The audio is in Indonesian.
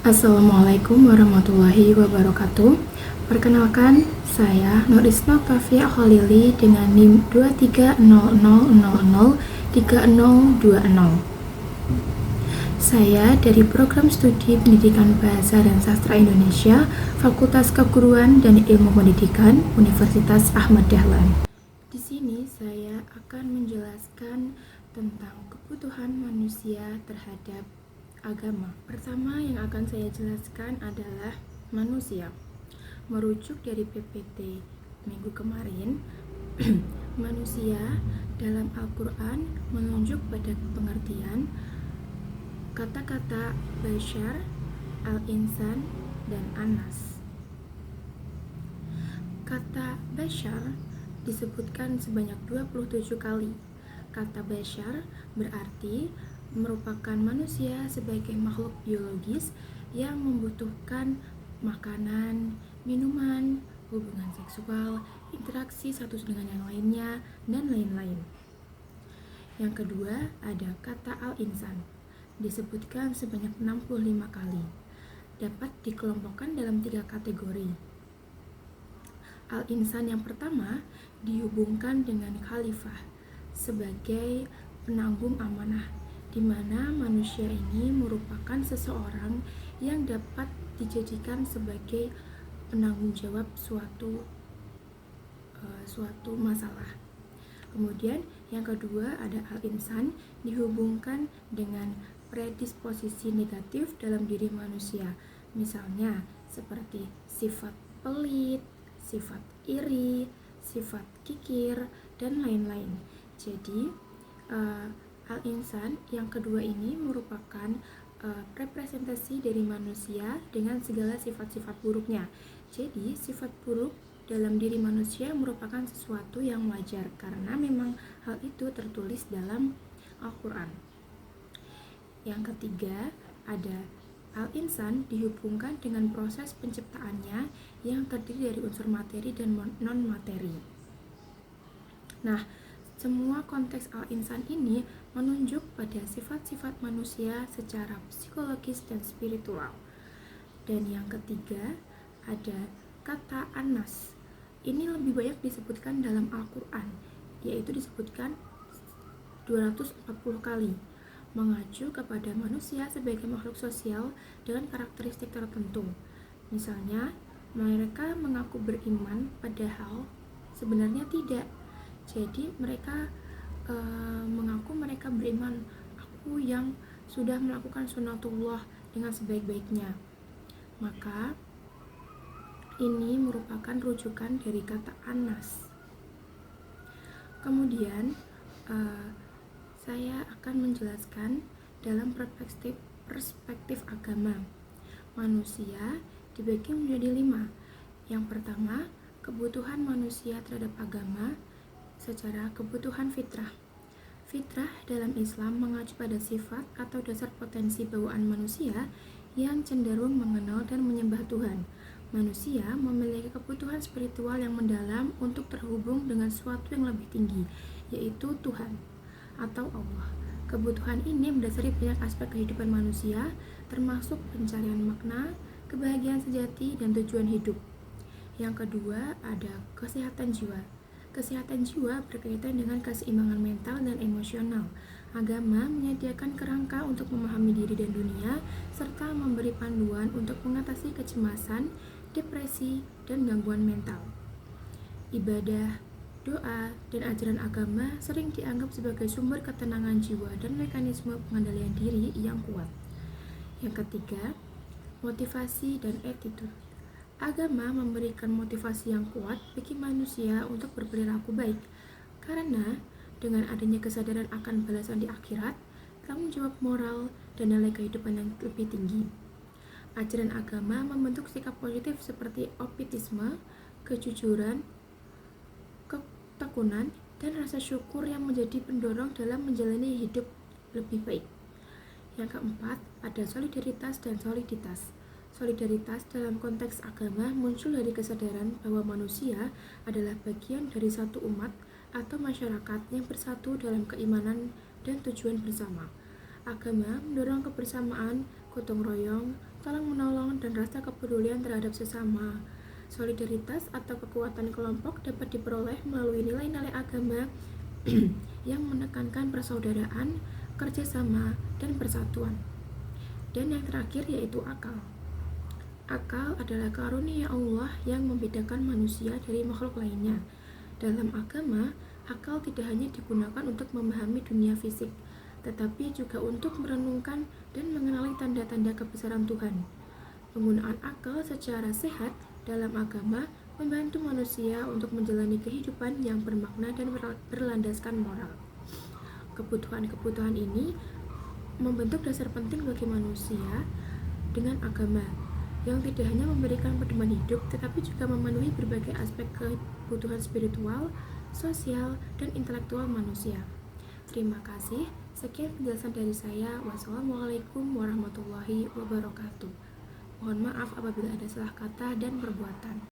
Assalamualaikum warahmatullahi wabarakatuh. Perkenalkan, saya Nurisno Kafia Kholili dengan NIM 2300003020. Saya dari Program Studi Pendidikan Bahasa dan Sastra Indonesia, Fakultas Keguruan dan Ilmu Pendidikan, Universitas Ahmad Dahlan. Di sini saya akan menjelaskan tentang kebutuhan manusia terhadap agama. Pertama yang akan saya jelaskan adalah manusia. Merujuk dari PPT minggu kemarin, manusia dalam Al-Quran menunjuk pada pengertian kata-kata Bashar, Al-Insan, dan Anas. Kata Bashar disebutkan sebanyak 27 kali. Kata Bashar berarti merupakan manusia sebagai makhluk biologis yang membutuhkan makanan, minuman, hubungan seksual, interaksi satu dengan yang lainnya, dan lain-lain. Yang kedua ada kata al-insan, disebutkan sebanyak 65 kali. Dapat dikelompokkan dalam 3 kategori. Al-insan yang pertama dihubungkan dengan khalifah sebagai penanggung amanah, di mana manusia ini merupakan seseorang yang dapat dijadikan sebagai penanggung jawab suatu masalah. Kemudian yang kedua ada al-insan dihubungkan dengan predisposisi negatif dalam diri manusia, misalnya seperti sifat pelit, sifat iri, sifat kikir, dan lain-lain. Jadi al-insan yang kedua ini merupakan representasi dari manusia dengan segala sifat-sifat buruknya. Jadi sifat buruk dalam diri manusia merupakan sesuatu yang wajar karena memang hal itu tertulis dalam Al-Quran. Yang ketiga ada al-insan dihubungkan dengan proses penciptaannya yang terdiri dari unsur materi dan non-materi. Nah, semua konteks al-insan ini menunjuk pada sifat-sifat manusia secara psikologis dan spiritual. Dan yang ketiga ada kata anas. Ini lebih banyak disebutkan dalam Al-Quran, yaitu disebutkan 240 kali, mengacu kepada manusia sebagai makhluk sosial dengan karakteristik tertentu. Misalnya, mereka mengaku beriman padahal sebenarnya tidak. Jadi mereka mengaku mereka beriman, aku yang sudah melakukan sunatullah dengan sebaik-baiknya. Maka ini merupakan rujukan dari kata anas. Kemudian saya akan menjelaskan dalam perspektif agama. Manusia dibagi menjadi 5. Yang pertama, kebutuhan manusia terhadap agama secara kebutuhan fitrah. Fitrah dalam Islam mengacu pada sifat atau dasar potensi bawaan manusia yang cenderung mengenal dan menyembah Tuhan. Manusia memiliki kebutuhan spiritual yang mendalam untuk terhubung dengan sesuatu yang lebih tinggi, yaitu Tuhan atau Allah. Kebutuhan ini mendasari banyak aspek kehidupan manusia, termasuk pencarian makna, kebahagiaan sejati, dan tujuan hidup. Yang kedua ada kesehatan jiwa. Kesehatan jiwa berkaitan dengan keseimbangan mental dan emosional. Agama menyediakan kerangka untuk memahami diri dan dunia, serta memberi panduan untuk mengatasi kecemasan, depresi, dan gangguan mental. Ibadah, doa, dan ajaran agama sering dianggap sebagai sumber ketenangan jiwa dan mekanisme pengendalian diri yang kuat. Yang ketiga, motivasi dan attitude. Agama memberikan motivasi yang kuat bagi manusia untuk berperilaku baik, karena dengan adanya kesadaran akan balasan di akhirat, tanggung jawab moral, dan nilai kehidupan yang lebih tinggi. Ajaran agama membentuk sikap positif seperti optimisme, kejujuran, ketekunan, dan rasa syukur yang menjadi pendorong dalam menjalani hidup lebih baik. Yang keempat, ada solidaritas dan soliditas. Solidaritas dalam konteks agama muncul dari kesadaran bahwa manusia adalah bagian dari satu umat atau masyarakat yang bersatu dalam keimanan dan tujuan bersama. Agama mendorong kebersamaan, gotong royong, tolong dan rasa kepedulian terhadap sesama. Solidaritas atau kekuatan kelompok dapat diperoleh melalui nilai-nilai agama yang menekankan persaudaraan, kerjasama, dan persatuan. Dan yang terakhir yaitu akal. Akal adalah karunia Allah yang membedakan manusia dari makhluk lainnya. Dalam agama, akal tidak hanya digunakan untuk memahami dunia fisik, tetapi juga untuk merenungkan dan mengenali tanda-tanda kebesaran Tuhan. Penggunaan akal secara sehat dalam agama membantu manusia untuk menjalani kehidupan yang bermakna dan berlandaskan moral. Kebutuhan-kebutuhan ini membentuk dasar penting bagi manusia dengan agama yang tidak hanya memberikan pedoman hidup, tetapi juga memenuhi berbagai aspek kebutuhan spiritual, sosial, dan intelektual manusia. Terima kasih. Sekian penjelasan dari saya. Wassalamualaikum warahmatullahi wabarakatuh. Mohon maaf apabila ada salah kata dan perbuatan.